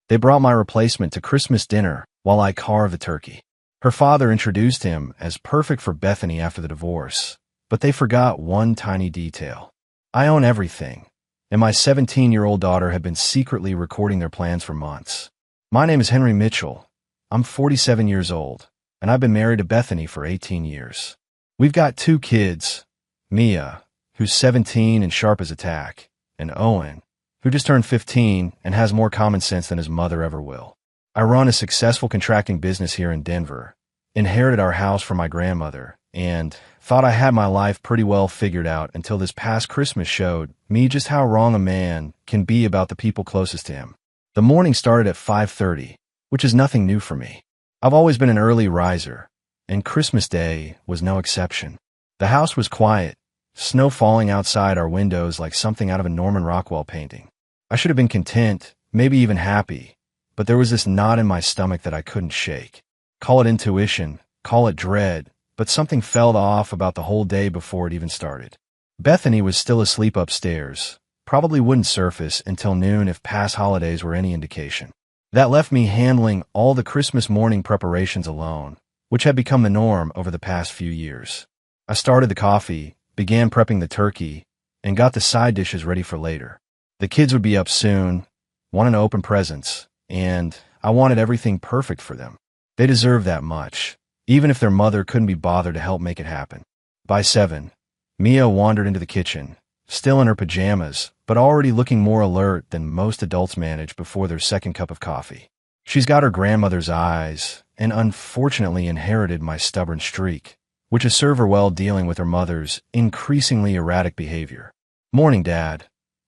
They brought my replacement to Christmas dinner while I carved the turkey. Her father introduced him as perfect for Bethany after the divorce, but they forgot one tiny detail. I own everything, and my 17-year-old daughter had been secretly recording their plans for months. My name is Henry Mitchell. I'm 47 years old, and I've been married to Bethany for 18 years. We've got 2 kids, Mia, who's 17 and sharp as a tack, and Owen, who just turned 15 and has more common sense than his mother ever will. I run a successful contracting business here in Denver, inherited our house from my grandmother, and thought I had my life pretty well figured out until this past Christmas showed me just how wrong a man can be about the people closest to him. The morning started at 5:30, which is nothing new for me. I've always been an early riser, and Christmas Day was no exception. The house was quiet, snow falling outside our windows like something out of a Norman Rockwell painting. I should have been content, maybe even happy, but there was this knot in my stomach that I couldn't shake. Call it intuition, call it dread, but something felt off about the whole day before it even started. Bethany was still asleep upstairs, probably wouldn't surface until noon if past holidays were any indication. That left me handling all the Christmas morning preparations alone, which had become the norm over the past few years. I started the coffee, began prepping the turkey, and got the side dishes ready for later. The kids would be up soon, wanting to open presents, and I wanted everything perfect for them. They deserved that much, even if their mother couldn't be bothered to help make it happen. By 7, Mia wandered into the kitchen, still in her pajamas, but already looking more alert than most adults manage before their second cup of coffee. She's got her grandmother's eyes, and unfortunately inherited my stubborn streak, which has served her well dealing with her mother's increasingly erratic behavior. "Morning, Dad,"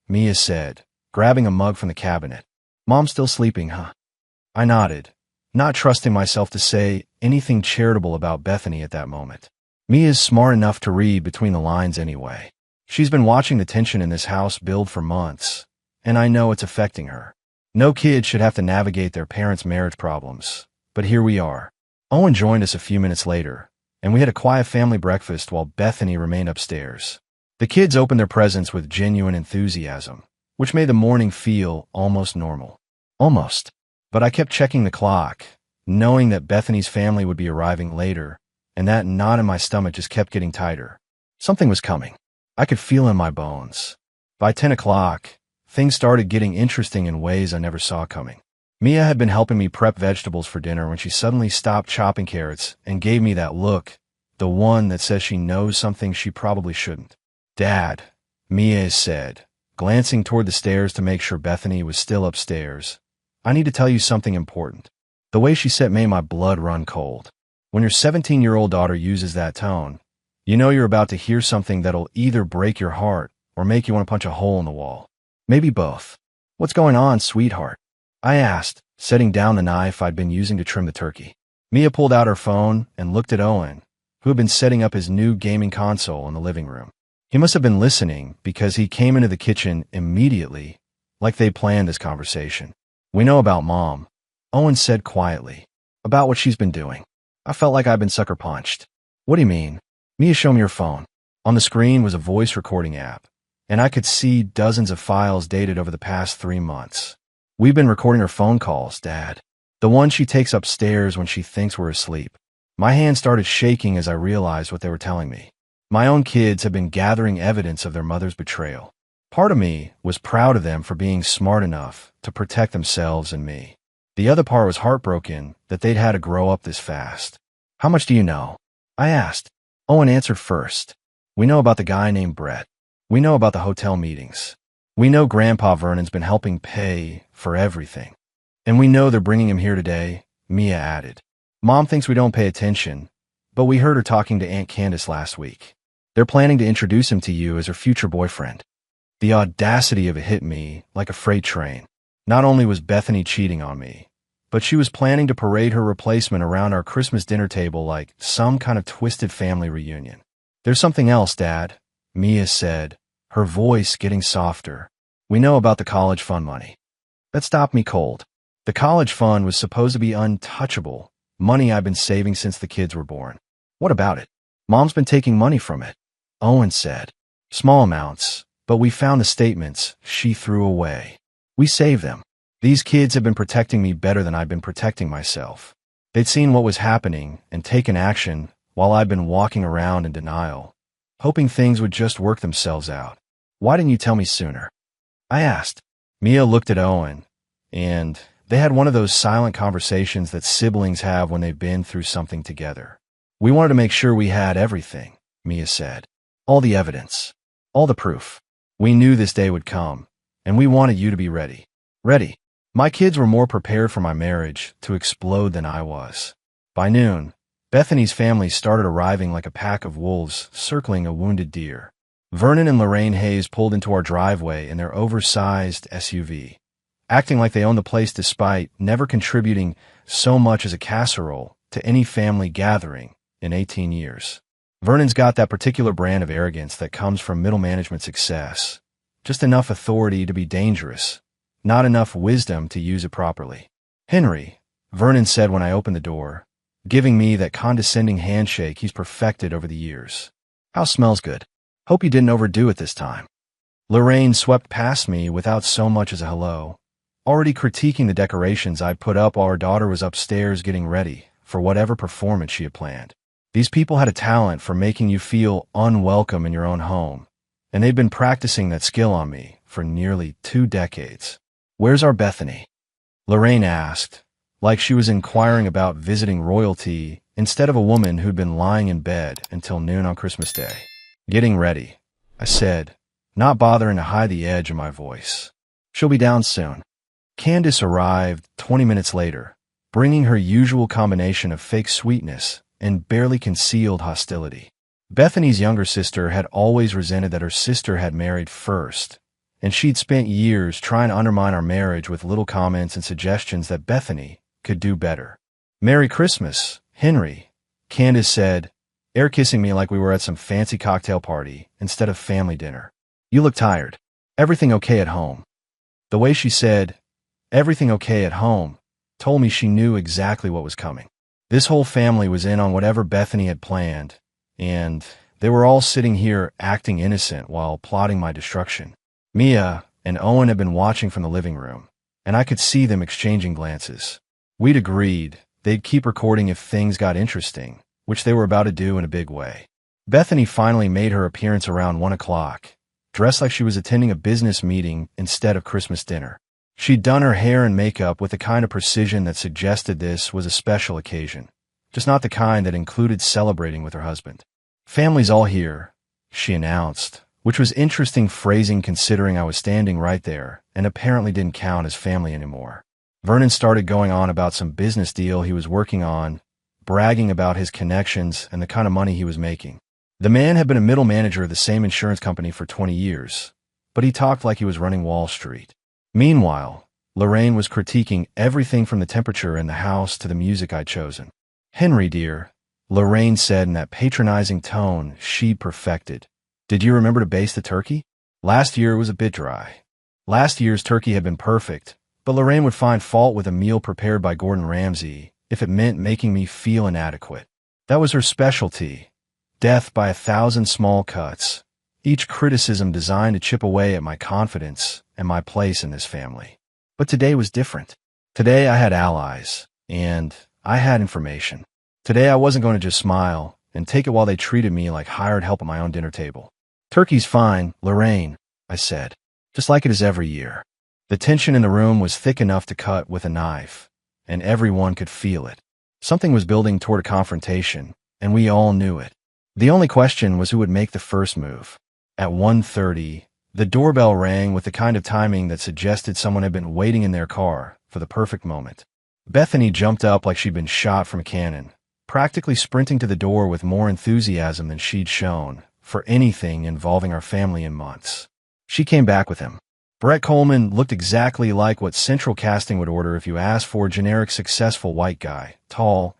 Mia said, grabbing a mug from the cabinet. "Mom's still sleeping, huh?" I nodded, not trusting myself to say anything charitable about Bethany at that moment. Mia's smart enough to read between the lines anyway. She's been watching the tension in this house build for months, and I know it's affecting her. No kid should have to navigate their parents' marriage problems, but here we are. Owen joined us a few minutes later, and we had a quiet family breakfast while Bethany remained upstairs. The kids opened their presents with genuine enthusiasm, which made the morning feel almost normal. Almost. But I kept checking the clock, knowing that Bethany's family would be arriving later, and that knot in my stomach just kept getting tighter. Something was coming. I could feel it in my bones. By 10 o'clock, things started getting interesting in ways I never saw coming. Mia had been helping me prep vegetables for dinner when she suddenly stopped chopping carrots and gave me that look, the one that says she knows something she probably shouldn't. "Dad," Mia said, glancing toward the stairs to make sure Bethany was still upstairs, "I need to tell you something important." The way she said made my blood run cold. When your 17-year-old daughter uses that tone, you know you're about to hear something that'll either break your heart or make you want to punch a hole in the wall. Maybe both. "What's going on, sweetheart?" I asked, setting down the knife I'd been using to trim the turkey. Mia pulled out her phone and looked at Owen, who had been setting up his new gaming console in the living room. He must have been listening because he came into the kitchen immediately, like they planned this conversation. "We know about Mom," Owen said quietly, "about what she's been doing." I felt like I'd been sucker punched. "What do you mean?" "Mia, show me your phone." On the screen was a voice recording app, and I could see dozens of files dated over the past 3 months. "We've been recording her phone calls, Dad. The one she takes upstairs when she thinks we're asleep." My hand started shaking as I realized what they were telling me. My own kids had been gathering evidence of their mother's betrayal. Part of me was proud of them for being smart enough to protect themselves and me. The other part was heartbroken that they'd had to grow up this fast. "How much do you know?" I asked. Owen answered first. "We know about the guy named Brett. We know about the hotel meetings. We know Grandpa Vernon's been helping pay for everything. And we know they're bringing him here today," Mia added. "Mom thinks we don't pay attention, but we heard her talking to Aunt Candace last week. They're planning to introduce him to you as her future boyfriend." The audacity of it hit me like a freight train. Not only was Bethany cheating on me, but she was planning to parade her replacement around our Christmas dinner table like some kind of twisted family reunion. "There's something else, Dad," Mia said, her voice getting softer. "We know about the college fund money." That stopped me cold. The college fund was supposed to be untouchable, money I've been saving since the kids were born. "What about it?" "Mom's been taking money from it," Owen said. "Small amounts, but we found the statements she threw away. We saved them." These kids have been protecting me better than I've been protecting myself. They'd seen what was happening and taken action while I'd been walking around in denial, hoping things would just work themselves out. Why didn't you tell me sooner? I asked. Mia looked at Owen, and they had one of those silent conversations that siblings have when they've been through something together. We wanted to make sure we had everything, Mia said. All the evidence. All the proof. We knew this day would come, and we wanted you to be ready. Ready. My kids were more prepared for my marriage to explode than I was. By noon, Bethany's family started arriving like a pack of wolves circling a wounded deer. Vernon and Lorraine Hayes pulled into our driveway in their oversized SUV, acting like they owned the place despite never contributing so much as a casserole to any family gathering in 18 years. Vernon's got that particular brand of arrogance that comes from middle management success. Just enough authority to be dangerous, not enough wisdom to use it properly. Henry, Vernon said when I opened the door, giving me that condescending handshake he's perfected over the years. House smells good. Hope you didn't overdo it this time. Lorraine swept past me without so much as a hello, already critiquing the decorations I'd put up while her daughter was upstairs getting ready for whatever performance she had planned. These people had a talent for making you feel unwelcome in your own home, and they'd been practicing that skill on me for nearly 2 decades. Where's our Bethany? Lorraine asked, like she was inquiring about visiting royalty instead of a woman who'd been lying in bed until noon on Christmas Day. Getting ready, I said, not bothering to hide the edge of my voice. She'll be down soon. Candace arrived 20 minutes later, bringing her usual combination of fake sweetness and barely concealed hostility. Bethany's younger sister had always resented that her sister had married first, and she'd spent years trying to undermine our marriage with little comments and suggestions that Bethany could do better. Merry Christmas, Henry, Candace said, air kissing me like we were at some fancy cocktail party instead of family dinner. You look tired. Everything okay at home? The way she said, everything okay at home, told me she knew exactly what was coming. This whole family was in on whatever Bethany had planned, and they were all sitting here acting innocent while plotting my destruction. Mia and Owen had been watching from the living room, and I could see them exchanging glances. We'd agreed they'd keep recording if things got interesting, which they were about to do in a big way. Bethany finally made her appearance around 1 o'clock, dressed like she was attending a business meeting instead of Christmas dinner. She'd done her hair and makeup with the kind of precision that suggested this was a special occasion, just not the kind that included celebrating with her husband. Family's all here, she announced, which was interesting phrasing considering I was standing right there and apparently didn't count as family anymore. Vernon started going on about some business deal he was working on, bragging about his connections and the kind of money he was making. The man had been a middle manager of the same insurance company for 20 years, but he talked like he was running Wall Street. Meanwhile, Lorraine was critiquing everything from the temperature in the house to the music I'd chosen. Henry, dear, Lorraine said in that patronizing tone she'd perfected. Did you remember to baste the turkey? Last year was a bit dry. Last year's turkey had been perfect, but Lorraine would find fault with a meal prepared by Gordon Ramsay if it meant making me feel inadequate. That was her specialty, death by 1,000 small cuts, each criticism designed to chip away at my confidence and my place in this family. But today was different. Today I had allies, and I had information. Today I wasn't going to just smile and take it while they treated me like hired help at my own dinner table. Turkey's fine, Lorraine, I said, just like it is every year. The tension in the room was thick enough to cut with a knife, and everyone could feel it. Something was building toward a confrontation, and we all knew it. The only question was who would make the first move. At 1:30, the doorbell rang with the kind of timing that suggested someone had been waiting in their car for the perfect moment. Bethany jumped up like she'd been shot from a cannon, practically sprinting to the door with more enthusiasm than she'd shown for anything involving our family in months. She came back with him. Brett Coleman looked exactly like what Central Casting would order if you asked for a generic successful white guy, tall,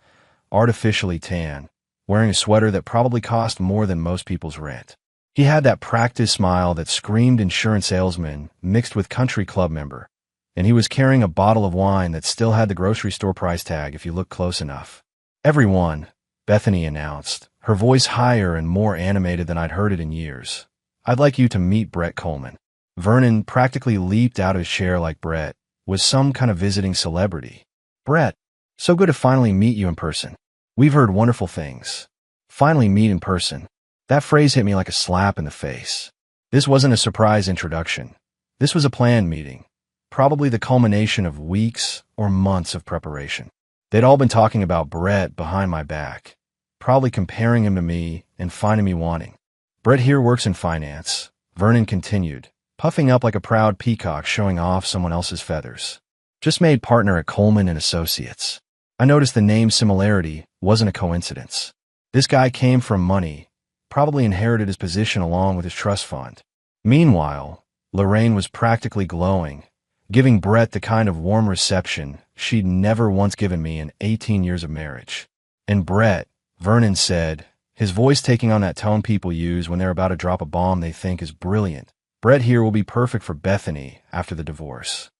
artificially tan, wearing a sweater that probably cost more than most people's rent. He had that practice smile that screamed insurance salesman mixed with country club member, and he was carrying a bottle of wine that still had the grocery store price tag if you looked close enough. Everyone, Bethany announced, her voice higher and more animated than I'd heard it in years. I'd like you to meet Brett Coleman. Vernon practically leaped out of his chair like Brett. was some kind of visiting celebrity. "Brett, so good to finally meet you in person. We've heard wonderful things." Finally meet in person. That phrase hit me like a slap in the face. This wasn't a surprise introduction. This was a planned meeting, probably the culmination of weeks or months of preparation. They'd all been talking about Brett behind my back, probably comparing him to me and finding me wanting. "Brett here works in finance," Vernon continued, puffing up like a proud peacock showing off someone else's feathers. "Just made partner at Coleman and Associates." I noticed the name similarity wasn't a coincidence. This guy came from money, probably inherited his position along with his trust fund. Meanwhile, Lorraine was practically glowing, giving Brett the kind of warm reception she'd never once given me in 18 years of marriage. "And Brett," Vernon said, his voice taking on that tone people use when they're about to drop a bomb they think is brilliant. "Brett here will be perfect for Bethany after the divorce."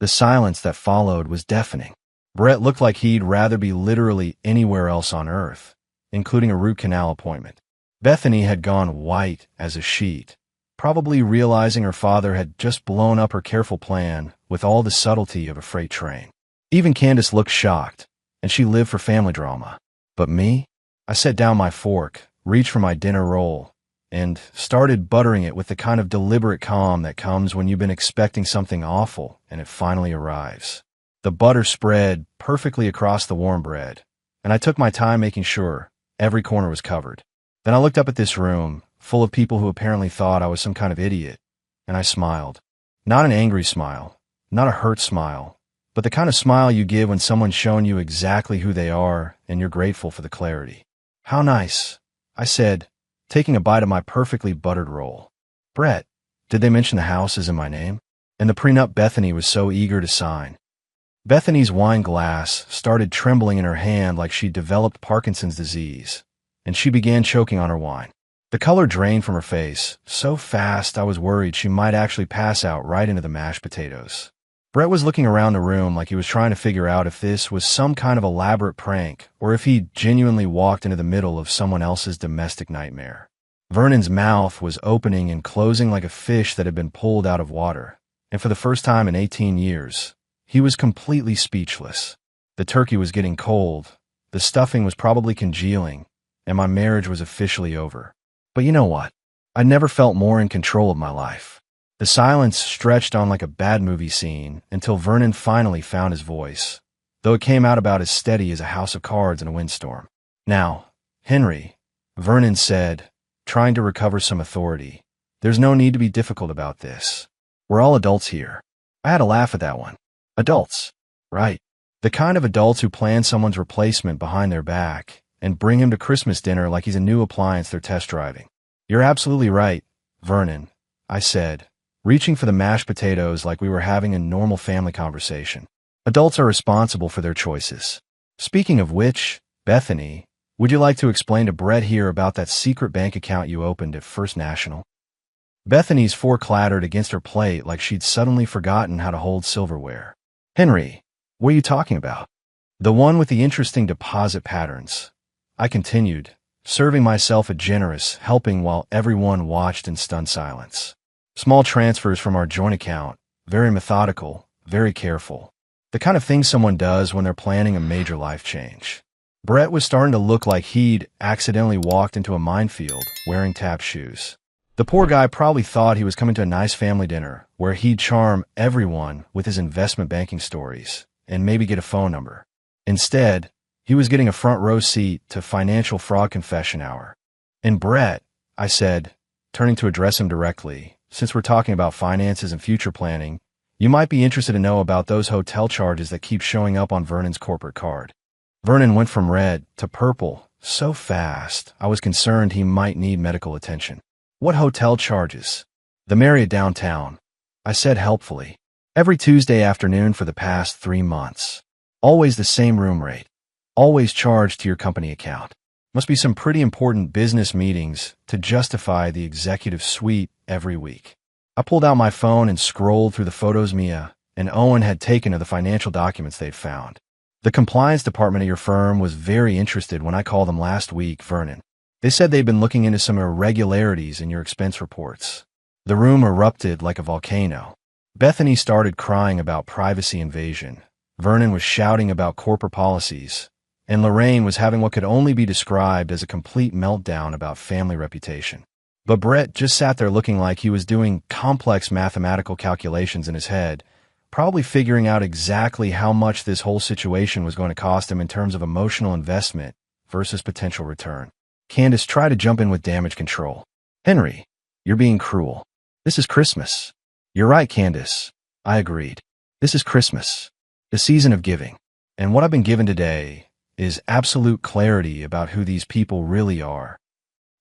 The silence that followed was deafening. Brett looked like he'd rather be literally anywhere else on earth, including a root canal appointment. Bethany had gone white as a sheet, probably realizing her father had just blown up her careful plan with all the subtlety of a freight train. Even Candace looked shocked, and she lived for family drama. But me? I set down my fork, reached for my dinner roll, and started buttering it with the kind of deliberate calm that comes when you've been expecting something awful and it finally arrives. The butter spread perfectly across the warm bread, and I took my time making sure every corner was covered. Then I looked up at this room, full of people who apparently thought I was some kind of idiot, and I smiled. Not an angry smile, not a hurt smile, but the kind of smile you give when someone's shown you exactly who they are and you're grateful for the clarity. "How nice," I said, taking a bite of my perfectly buttered roll. "Brett, did they mention the house is in my name?" And the prenup Bethany was so eager to sign. Bethany's wine glass started trembling in her hand like she'd developed Parkinson's disease, and she began choking on her wine. The color drained from her face, so fast I was worried she might actually pass out right into the mashed potatoes. Brett was looking around the room like he was trying to figure out if this was some kind of elaborate prank or if he genuinely walked into the middle of someone else's domestic nightmare. Vernon's mouth was opening and closing like a fish that had been pulled out of water, and for the first time in 18 years, he was completely speechless. The turkey was getting cold, the stuffing was probably congealing, and my marriage was officially over. But you know what? I never felt more in control of my life. The silence stretched on like a bad movie scene until Vernon finally found his voice, though it came out about as steady as a house of cards in a windstorm. "Now, Henry," Vernon said, trying to recover some authority, "there's no need to be difficult about this. We're all adults here." I had a laugh at that one. Adults. Right. The kind of adults who plan someone's replacement behind their back and bring him to Christmas dinner like he's a new appliance they're test driving. "You're absolutely right, Vernon," I said, reaching for the mashed potatoes like we were having a normal family conversation. "Adults are responsible for their choices. Speaking of which, Bethany, would you like to explain to Brett here about that secret bank account you opened at First National?" Bethany's fork clattered against her plate like she'd suddenly forgotten how to hold silverware. "Henry, what are you talking about?" "The one with the interesting deposit patterns," I continued, serving myself a generous helping while everyone watched in stunned silence. "Small transfers from our joint account, very methodical, very careful. The kind of thing someone does when they're planning a major life change." Brett was starting to look like he'd accidentally walked into a minefield wearing tap shoes. The poor guy probably thought he was coming to a nice family dinner where he'd charm everyone with his investment banking stories and maybe get a phone number. Instead, he was getting a front row seat to financial fraud confession hour. "And Brett," I said, turning to address him directly, "since we're talking about finances and future planning, you might be interested to know about those hotel charges that keep showing up on Vernon's corporate card." Vernon went from red to purple so fast I was concerned he might need medical attention. "What hotel charges?" "The Marriott downtown," I said helpfully. "Every Tuesday afternoon for the past 3 months. Always the same room rate. Always charged to your company account. Must be some pretty important business meetings to justify the executive suite every week." I pulled out my phone and scrolled through the photos Mia and Owen had taken of the financial documents they'd found. "The compliance department of your firm was very interested when I called them last week, Vernon. They said they'd been looking into some irregularities in your expense reports." The room erupted like a volcano. Bethany started crying about privacy invasion. Vernon was shouting about corporate policies. And Lorraine was having what could only be described as a complete meltdown about family reputation. But Brett just sat there looking like he was doing complex mathematical calculations in his head, probably figuring out exactly how much this whole situation was going to cost him in terms of emotional investment versus potential return. Candace tried to jump in with damage control. "Henry, you're being cruel. This is Christmas." "You're right, Candace." I agreed. "This is Christmas, the season of giving. And what I've been given today is absolute clarity about who these people really are."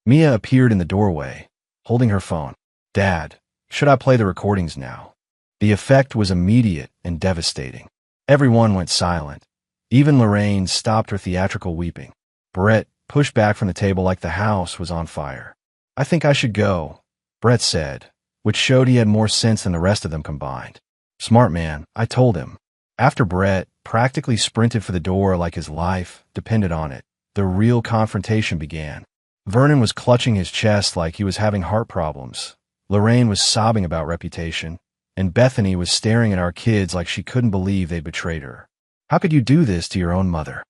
Mia appeared in the doorway, holding her phone. "Dad, should I play the recordings now?" The effect was immediate and devastating. Everyone went silent. Even Lorraine stopped her theatrical weeping. Brett pushed back from the table like the house was on fire. "I think I should go," Brett said, which showed he had more sense than the rest of them combined. "Smart man," I told him. After Brett practically sprinted for the door like his life depended on it, the real confrontation began. Vernon was clutching his chest like he was having heart problems. Lorraine was sobbing about reputation, and Bethany was staring at our kids like she couldn't believe they'd betrayed her. "How could you do this to your own mother?"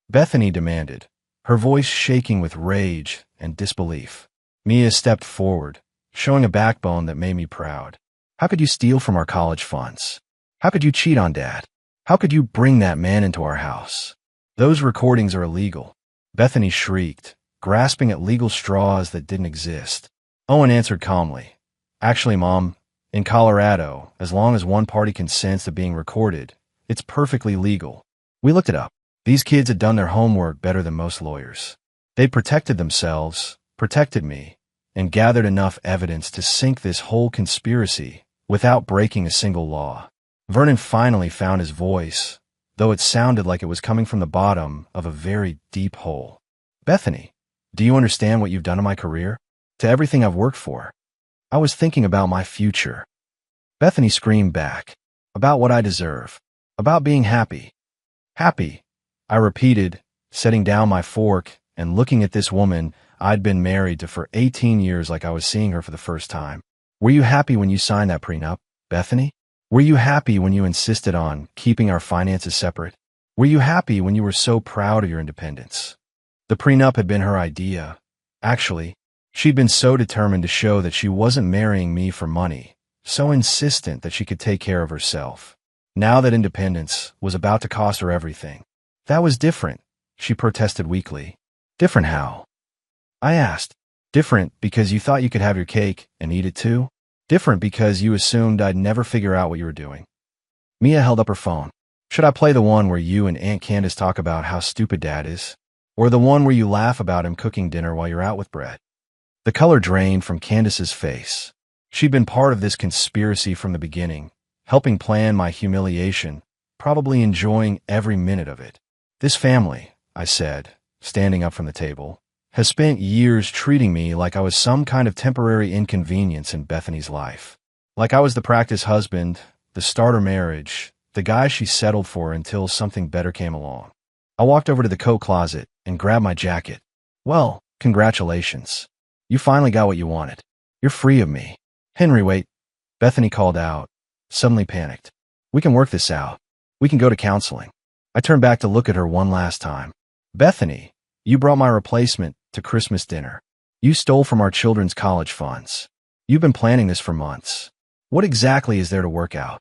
Bethany demanded, her voice shaking with rage and disbelief. Mia stepped forward, showing a backbone that made me proud. "How could you steal from our college funds? How could you cheat on Dad? How could you bring that man into our house? Those recordings are illegal." Bethany shrieked, grasping at legal straws that didn't exist. Owen answered calmly, "Actually, Mom, in Colorado, as long as one party consents to being recorded, it's perfectly legal. We looked it up. These kids had done their homework better than most lawyers. They protected themselves, protected me, and gathered enough evidence to sink this whole conspiracy without breaking a single law." Vernon finally found his voice, though it sounded like it was coming from the bottom of a very deep hole. "Bethany, do you understand what you've done to my career? To everything I've worked for? I was thinking about my future." Bethany screamed back, "About what I deserve. About being happy." "Happy," I repeated, setting down my fork and looking at this woman I'd been married to for 18 years like I was seeing her for the first time. "Were you happy when you signed that prenup, Bethany? Were you happy when you insisted on keeping our finances separate? Were you happy when you were so proud of your independence?" The prenup had been her idea. Actually, she'd been so determined to show that she wasn't marrying me for money, so insistent that she could take care of herself. Now that independence was about to cost her everything. "That was different," she protested weakly. "Different how?" I asked. "Different because you thought you could have your cake and eat it too? Different because you assumed I'd never figure out what you were doing?" Mia held up her phone. "Should I play the one where you and Aunt Candace talk about how stupid Dad is? Or the one where you laugh about him cooking dinner while you're out with Brett?" The color drained from Candace's face. She'd been part of this conspiracy from the beginning, helping plan my humiliation, probably enjoying every minute of it. "This family," I said, standing up from the table, "has spent years treating me like I was some kind of temporary inconvenience in Bethany's life. Like I was the practice husband, the starter marriage, the guy she settled for until something better came along." I walked over to the coat closet and grabbed my jacket. "Well, congratulations. You finally got what you wanted. You're free of me." "Henry, wait," Bethany called out, suddenly panicked. "We can work this out. We can go to counseling." I turned back to look at her one last time. "Bethany, you brought my replacement to Christmas dinner. You stole from our children's college funds. You've been planning this for months. What exactly is there to work out?"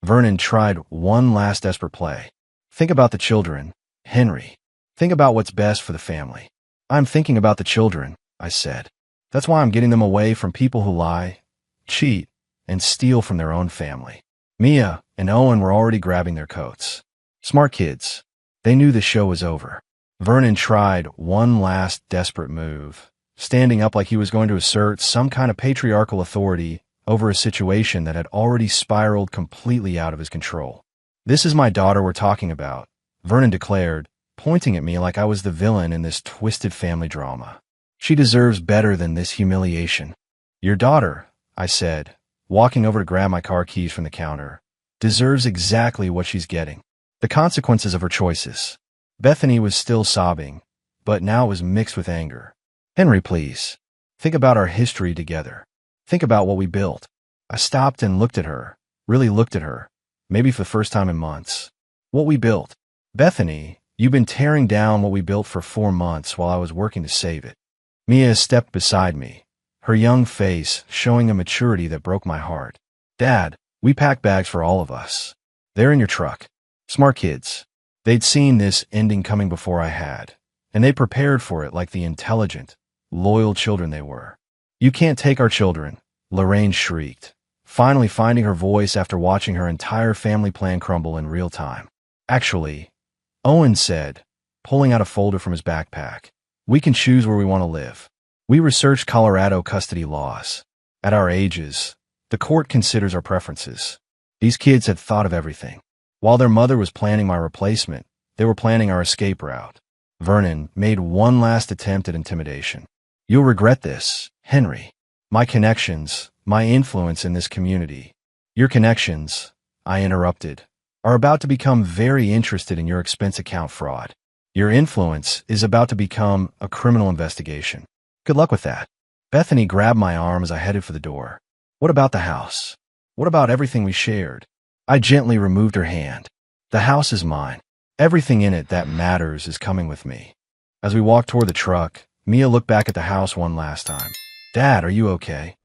Vernon tried one last desperate play. "Think about the children, Henry. Think about what's best for the family." "I'm thinking about the children," I said. "That's why I'm getting them away from people who lie, cheat, and steal from their own family." Mia and Owen were already grabbing their coats. Smart kids. They knew the show was over. Vernon tried one last desperate move, standing up like he was going to assert some kind of patriarchal authority over a situation that had already spiraled completely out of his control. "This is my daughter we're talking about," Vernon declared, pointing at me like I was the villain in this twisted family drama. "She deserves better than this humiliation." "Your daughter," I said, walking over to grab my car keys from the counter, "deserves exactly what she's getting. The consequences of her choices." Bethany was still sobbing, but now it was mixed with anger. "Henry, please. Think about our history together. Think about what we built." I stopped and looked at her, really looked at her, maybe for the first time in months. What we built. Bethany, you've been tearing down what we built for 4 months while I was working to save it. Mia stepped beside me, her young face showing a maturity that broke my heart. Dad, we packed bags for all of us. They're in your truck. Smart kids. They'd seen this ending coming before I had, and they prepared for it like the intelligent, loyal children they were. You can't take our children, Lorraine shrieked, finally finding her voice after watching her entire family plan crumble in real time. Actually, Owen said, pulling out a folder from his backpack, we can choose where we want to live. We researched Colorado custody laws. At our ages, the court considers our preferences. These kids had thought of everything. While their mother was planning my replacement, they were planning our escape route. Vernon made one last attempt at intimidation. You'll regret this, Henry. My connections, my influence in this community. Your connections, I interrupted, are about to become very interested in your expense account fraud. Your influence is about to become a criminal investigation. Good luck with that. Bethany grabbed my arm as I headed for the door. What about the house? What about everything we shared? I gently removed her hand. The house is mine. Everything in it that matters is coming with me. As we walked toward the truck, Mia looked back at the house one last time. Dad, are you okay?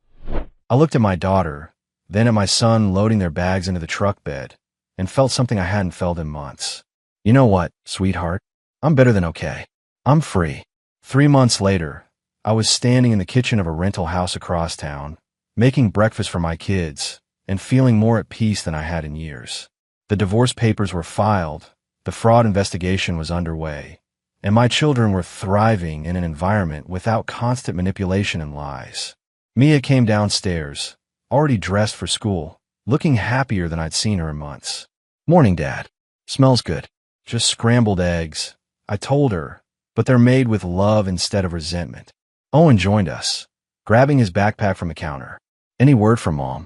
I looked at my daughter, then at my son loading their bags into the truck bed, and felt something I hadn't felt in months. You know what, sweetheart? I'm better than okay. I'm free. 3 months later, I was standing in the kitchen of a rental house across town, making breakfast for my kids, and feeling more at peace than I had in years. The divorce papers were filed, the fraud investigation was underway, and my children were thriving in an environment without constant manipulation and lies. Mia came downstairs, already dressed for school, looking happier than I'd seen her in months. Morning, Dad. Smells good. Just scrambled eggs, I told her, but they're made with love instead of resentment. Owen joined us, grabbing his backpack from the counter. Any word from Mom?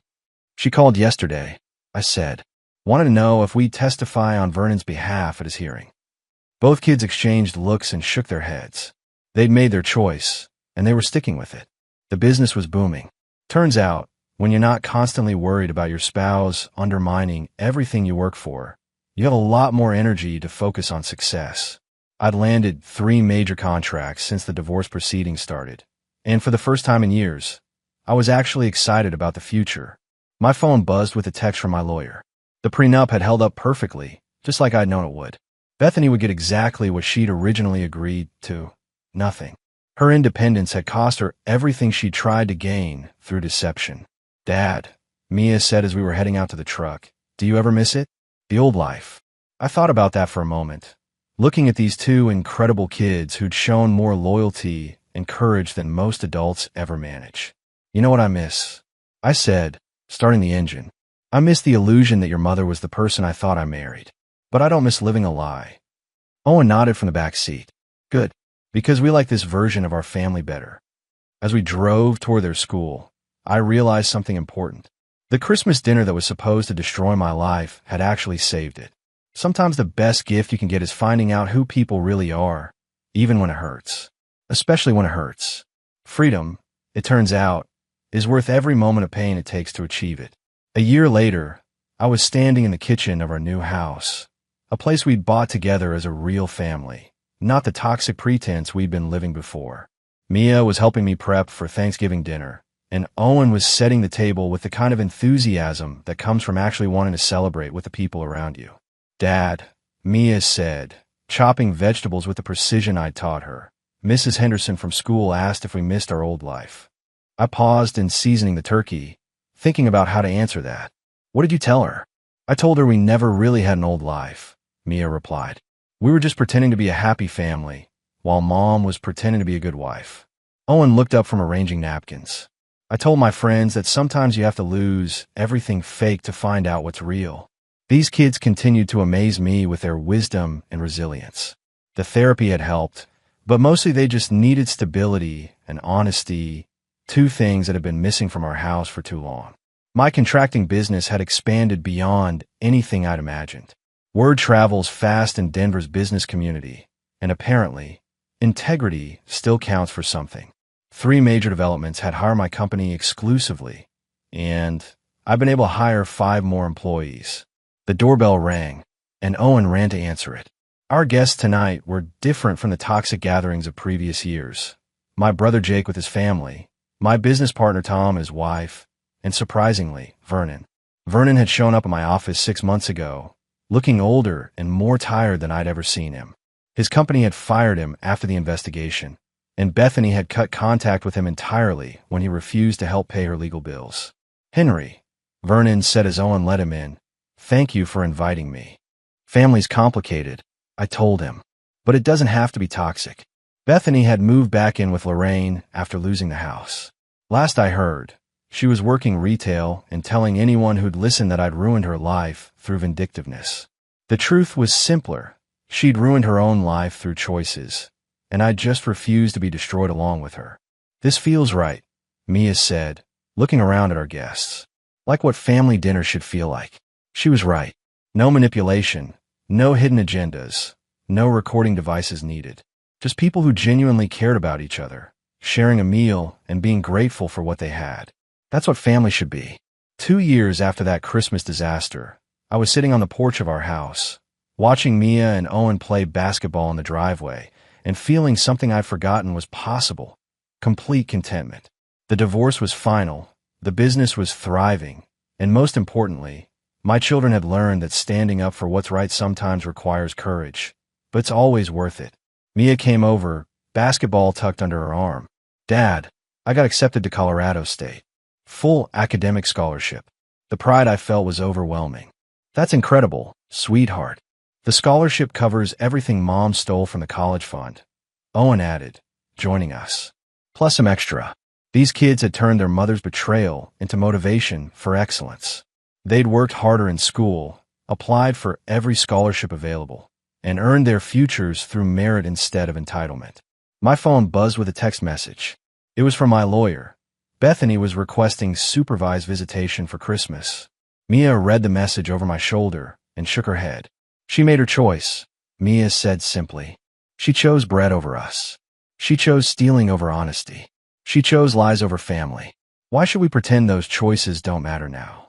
She called yesterday, I said. Wanted to know if we'd testify on Vernon's behalf at his hearing. Both kids exchanged looks and shook their heads. They'd made their choice, and they were sticking with it. The business was booming. Turns out, when you're not constantly worried about your spouse undermining everything you work for, you have a lot more energy to focus on success. I'd landed 3 major contracts since the divorce proceedings started, and for the first time in years, I was actually excited about the future. My phone buzzed with a text from my lawyer. The prenup had held up perfectly, just like I'd known it would. Bethany would get exactly what she'd originally agreed to. Nothing. Her independence had cost her everything she tried to gain through deception. Dad, Mia said as we were heading out to the truck, do you ever miss it? The old life. I thought about that for a moment, looking at these 2 incredible kids who'd shown more loyalty and courage than most adults ever manage. You know what I miss? I said, starting the engine. I miss the illusion that your mother was the person I thought I married. But I don't miss living a lie. Owen nodded from the back seat. Good, because we like this version of our family better. As we drove toward their school, I realized something important. The Christmas dinner that was supposed to destroy my life had actually saved it. Sometimes the best gift you can get is finding out who people really are, even when it hurts. Especially when it hurts. Freedom, it turns out, is worth every moment of pain it takes to achieve it. A year later, I was standing in the kitchen of our new house, a place we'd bought together as a real family, not the toxic pretense we'd been living before. Mia was helping me prep for Thanksgiving dinner, and Owen was setting the table with the kind of enthusiasm that comes from actually wanting to celebrate with the people around you. Dad, Mia said, chopping vegetables with the precision I'd taught her. Mrs. Henderson from school asked if we missed our old life. I paused in seasoning the turkey, thinking about how to answer that. What did you tell her? I told her we never really had an old life, Mia replied. We were just pretending to be a happy family, while Mom was pretending to be a good wife. Owen looked up from arranging napkins. I told my friends that sometimes you have to lose everything fake to find out what's real. These kids continued to amaze me with their wisdom and resilience. The therapy had helped, but mostly they just needed stability and honesty, 2 things that had been missing from our house for too long. My contracting business had expanded beyond anything I'd imagined. Word travels fast in Denver's business community, and apparently, integrity still counts for something. 3 major developments had hired my company exclusively, and I've been able to hire 5 more employees. The doorbell rang, and Owen ran to answer it. Our guests tonight were different from the toxic gatherings of previous years. My brother Jake with his family, my business partner Tom and his wife, and surprisingly, Vernon. Vernon had shown up in my office 6 months ago, looking older and more tired than I'd ever seen him. His company had fired him after the investigation, and Bethany had cut contact with him entirely when he refused to help pay her legal bills. "Henry," Vernon said as Owen let him in, "thank you for inviting me. Family's complicated," I told him, "but it doesn't have to be toxic." Bethany had moved back in with Lorraine after losing the house. Last I heard, she was working retail and telling anyone who'd listen that I'd ruined her life through vindictiveness. The truth was simpler. She'd ruined her own life through choices, and I just refused to be destroyed along with her. "This feels right," Mia said, looking around at our guests. "Like what family dinner should feel like." She was right. No manipulation, no hidden agendas, no recording devices needed. Just people who genuinely cared about each other, sharing a meal and being grateful for what they had. That's what family should be. 2 years after that Christmas disaster, I was sitting on the porch of our house, watching Mia and Owen play basketball in the driveway, and feeling something I'd forgotten was possible: complete contentment. The divorce was final, the business was thriving, and most importantly, my children had learned that standing up for what's right sometimes requires courage, but it's always worth it. Mia came over, basketball tucked under her arm. "Dad, I got accepted to Colorado State. Full academic scholarship." The pride I felt was overwhelming. "That's incredible, sweetheart. The scholarship covers everything Mom stole from the college fund," Owen added, joining us. "Plus some extra." These kids had turned their mother's betrayal into motivation for excellence. They'd worked harder in school, applied for every scholarship available, and earned their futures through merit instead of entitlement. My phone buzzed with a text message. It was from my lawyer. Bethany was requesting supervised visitation for Christmas. Mia read the message over my shoulder and shook her head. "She made her choice," Mia said simply. "She chose bread over us. She chose stealing over honesty. She chose lies over family. Why should we pretend those choices don't matter now?"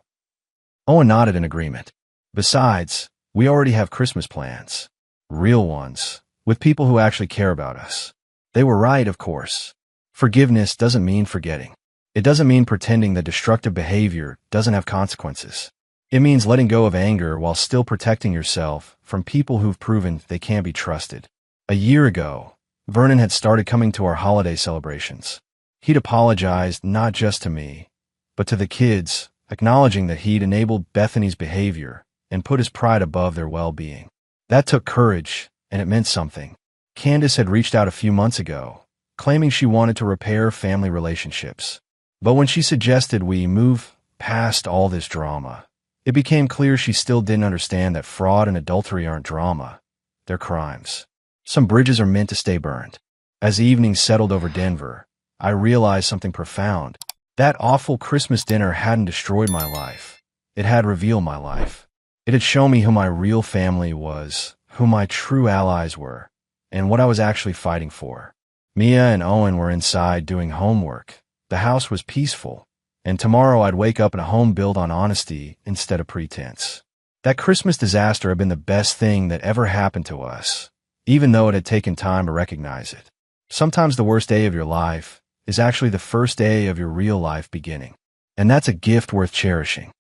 Owen nodded in agreement. "Besides, we already have Christmas plans. Real ones, with people who actually care about us." They were right, of course. Forgiveness doesn't mean forgetting. It doesn't mean pretending that destructive behavior doesn't have consequences. It means letting go of anger while still protecting yourself from people who've proven they can't be trusted. A year ago, Vernon had started coming to our holiday celebrations. He'd apologized not just to me, but to the kids, acknowledging that he'd enabled Bethany's behavior and put his pride above their well-being. That took courage, and it meant something. Candace had reached out a few months ago, claiming she wanted to repair family relationships. But when she suggested we move past all this drama, it became clear she still didn't understand that fraud and adultery aren't drama. They're crimes. Some bridges are meant to stay burned. As the evening settled over Denver, I realized something profound. That awful Christmas dinner hadn't destroyed my life. It had revealed my life. It had shown me who my real family was, who my true allies were, and what I was actually fighting for. Mia and Owen were inside doing homework. The house was peaceful, and tomorrow I'd wake up in a home built on honesty instead of pretense. That Christmas disaster had been the best thing that ever happened to us, even though it had taken time to recognize it. Sometimes the worst day of your life is actually the first day of your real life beginning, and that's a gift worth cherishing.